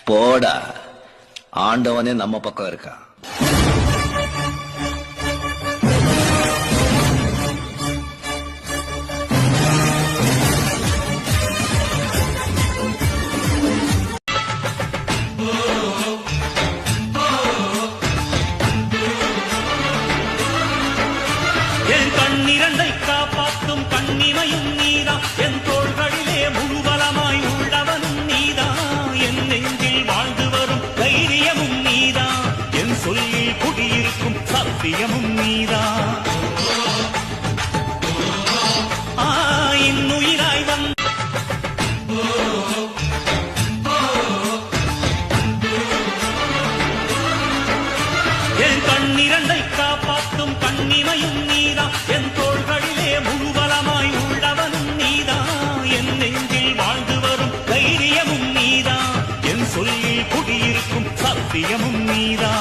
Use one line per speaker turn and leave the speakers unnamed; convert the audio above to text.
போடா, ஆண்டவனே நம்ம பக்கம் இருக்கா.
என் கண்ணிரண்டை காப்பாற்றும் கண்ணிமையும் நீதா, என் தோள்களிலே முழுவலமாய் உள்ளவனும் நீதா, என் நெஞ்சில் வாழ்ந்து வரும் தைரியமும் நீதா, என் சொல்லில் குடியிருக்கும் சத்தியமும் நீதா. இன்னுயிராய் வந்த என் கண்ணிரண்டை காப்பாற்றும் கண்ணிமையும் நீதா, என் தோள்களிலே முழுவலமாய் உள்ளவனும் நீதா, என் நெஞ்சில் வாழ்ந்து வரும் தைரியமும் நீதா, என் சொல்லில் குடியிருக்கும் சத்தியமும் நீதா.